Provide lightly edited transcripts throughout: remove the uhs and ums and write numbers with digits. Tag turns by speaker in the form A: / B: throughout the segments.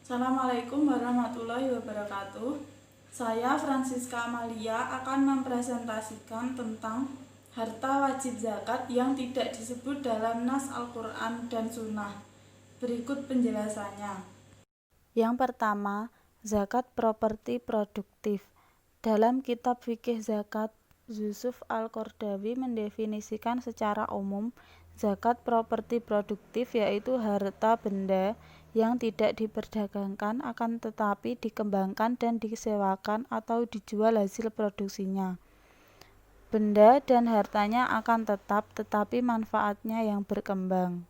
A: Assalamualaikum warahmatullahi wabarakatuh. Saya Francisca Amalia akan mempresentasikan tentang harta wajib zakat yang tidak disebut dalam nas Al-Quran dan Sunnah. Berikut penjelasannya. Yang pertama, zakat properti produktif. Dalam kitab fikih zakat, Yusuf Al-Qaradawi mendefinisikan secara umum zakat properti produktif yaitu harta benda yang tidak diperdagangkan akan tetapi dikembangkan dan disewakan atau dijual hasil produksinya. Benda dan hartanya akan tetap tetapi manfaatnya yang berkembang.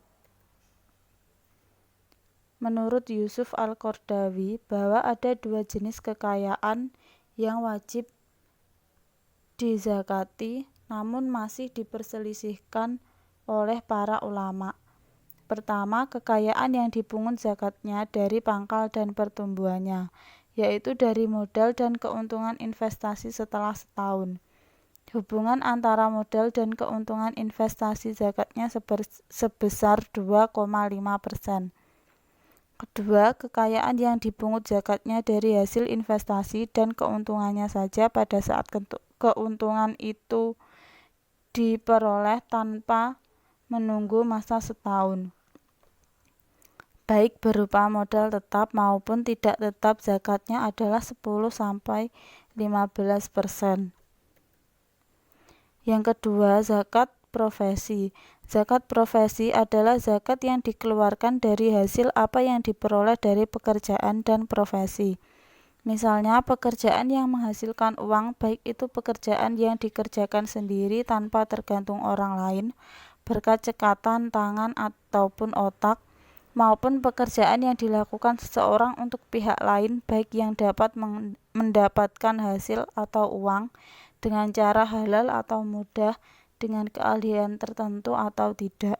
A: Menurut Yusuf Al-Qaradawi bahwa ada dua jenis kekayaan yang wajib dizakati namun masih diperselisihkan oleh para ulama. Pertama, kekayaan yang dipungut zakatnya dari pangkal dan pertumbuhannya, yaitu dari modal dan keuntungan investasi setelah setahun. Hubungan antara modal dan keuntungan investasi zakatnya sebesar 2,5%. Kedua, kekayaan yang dipungut zakatnya dari hasil investasi dan keuntungannya saja pada saat keuntungan itu diperoleh tanpa menunggu masa setahun. Baik berupa modal tetap maupun tidak tetap, zakatnya adalah 10-15%. Yang kedua, zakat profesi. Zakat profesi adalah zakat yang dikeluarkan dari hasil apa yang diperoleh dari pekerjaan dan profesi. Misalnya pekerjaan yang menghasilkan uang, baik itu pekerjaan yang dikerjakan sendiri tanpa tergantung orang lain, berkat cekatan tangan ataupun otak, maupun pekerjaan yang dilakukan seseorang untuk pihak lain, baik yang dapat mendapatkan hasil atau uang dengan cara halal atau mudah, dengan keahlian tertentu atau tidak.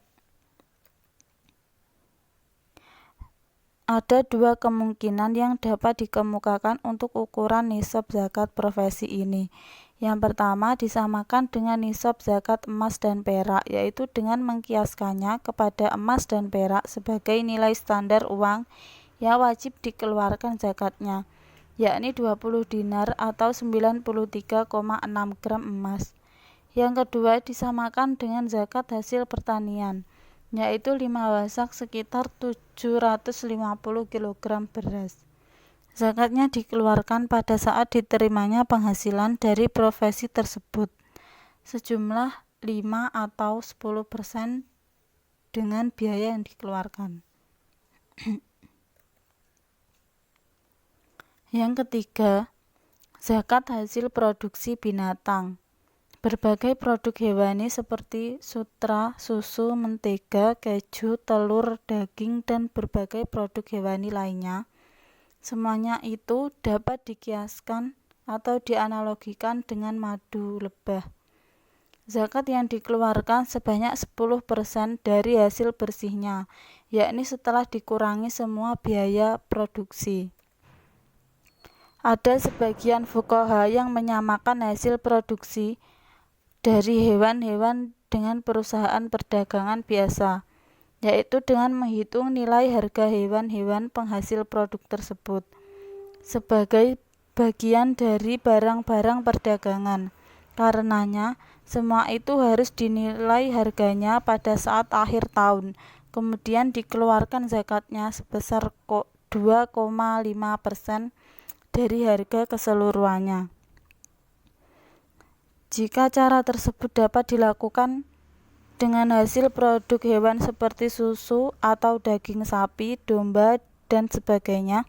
A: Ada dua kemungkinan yang dapat dikemukakan untuk ukuran nisab zakat profesi ini. Yang pertama, disamakan dengan nisab zakat emas dan perak, yaitu dengan mengkiaskannya kepada emas dan perak sebagai nilai standar uang yang wajib dikeluarkan zakatnya, yakni 20 dinar atau 93,6 gram emas. Yang kedua, disamakan dengan zakat hasil pertanian, yaitu 5 wasak sekitar 750 kg beras. Zakatnya dikeluarkan pada saat diterimanya penghasilan dari profesi tersebut, sejumlah 5 atau 10% dengan biaya yang dikeluarkan. Yang ketiga, zakat hasil produksi binatang. Berbagai produk hewani seperti sutra, susu, mentega, keju, telur, daging, dan berbagai produk hewani lainnya, semuanya itu dapat dikiaskan atau dianalogikan dengan madu lebah. Zakat yang dikeluarkan sebanyak 10% dari hasil bersihnya, yakni setelah dikurangi semua biaya produksi. Ada sebagian fuqaha yang menyamakan hasil produksi dari hewan-hewan dengan perusahaan perdagangan biasa, yaitu dengan menghitung nilai harga hewan-hewan penghasil produk tersebut sebagai bagian dari barang-barang perdagangan. Karenanya, semua itu harus dinilai harganya pada saat akhir tahun, kemudian dikeluarkan zakatnya sebesar 2,5% dari harga keseluruhannya. Jika cara tersebut dapat dilakukan dengan hasil produk hewan seperti susu atau daging sapi, domba, dan sebagainya,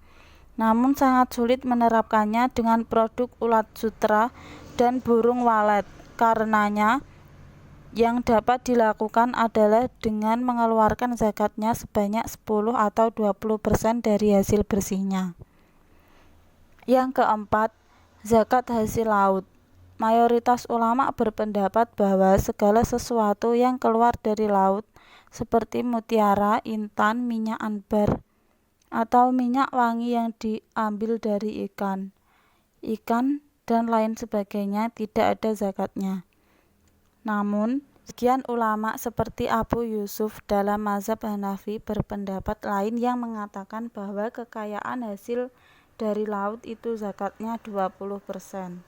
A: namun sangat sulit menerapkannya dengan produk ulat sutra dan burung walet. Karenanya, yang dapat dilakukan adalah dengan mengeluarkan zakatnya sebanyak 10 atau 20% dari hasil bersihnya. Yang keempat, zakat hasil laut. Mayoritas ulama berpendapat bahwa segala sesuatu yang keluar dari laut, seperti mutiara, intan, minyak ambar, atau minyak wangi yang diambil dari ikan, dan lain sebagainya, tidak ada zakatnya. Namun, Sebagian ulama seperti Abu Yusuf dalam mazhab Hanafi berpendapat lain yang mengatakan bahwa kekayaan hasil dari laut itu zakatnya 20%.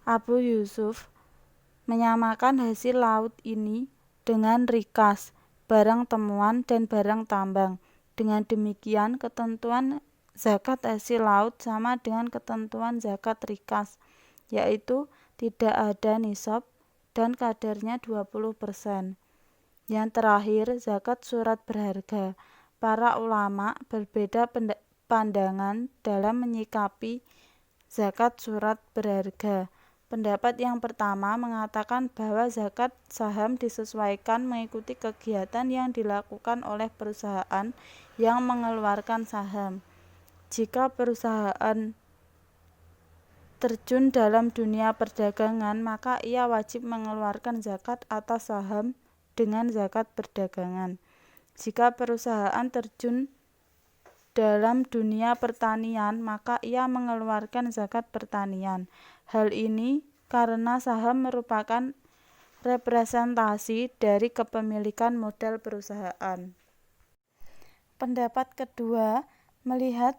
A: Abu Yusuf menyamakan hasil laut ini dengan rikas, barang temuan dan barang tambang. Dengan demikian, ketentuan zakat hasil laut sama dengan ketentuan zakat rikas, yaitu tidak ada nisab dan kadarnya 20%. Yang terakhir, zakat surat berharga. Para ulama berbeda pandangan dalam menyikapi zakat surat berharga. Pendapat yang pertama mengatakan bahwa zakat saham disesuaikan mengikuti kegiatan yang dilakukan oleh perusahaan yang mengeluarkan saham. Jika perusahaan terjun dalam dunia perdagangan, maka ia wajib mengeluarkan zakat atas saham dengan zakat perdagangan. Jika perusahaan terjun dalam dunia pertanian, maka ia mengeluarkan zakat pertanian. Hal ini karena saham merupakan representasi dari kepemilikan modal perusahaan. Pendapat kedua melihat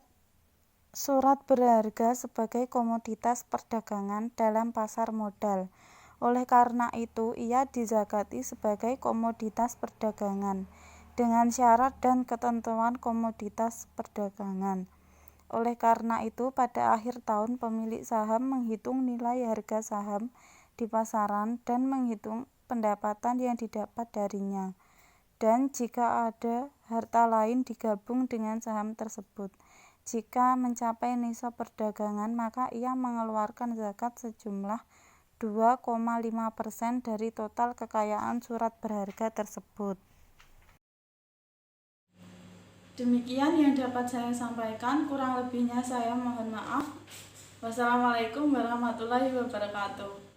A: surat berharga sebagai komoditas perdagangan dalam pasar modal. Oleh karena itu, ia dizakati sebagai komoditas perdagangan dengan syarat dan ketentuan komoditas perdagangan. Oleh karena itu, pada akhir tahun pemilik saham menghitung nilai harga saham di pasaran dan menghitung pendapatan yang didapat darinya. Dan jika ada harta lain digabung dengan saham tersebut. Jika mencapai nisab perdagangan, maka ia mengeluarkan zakat sejumlah 2,5% dari total kekayaan surat berharga tersebut. Demikian yang dapat saya sampaikan, kurang lebihnya saya mohon maaf. Wassalamualaikum warahmatullahi wabarakatuh.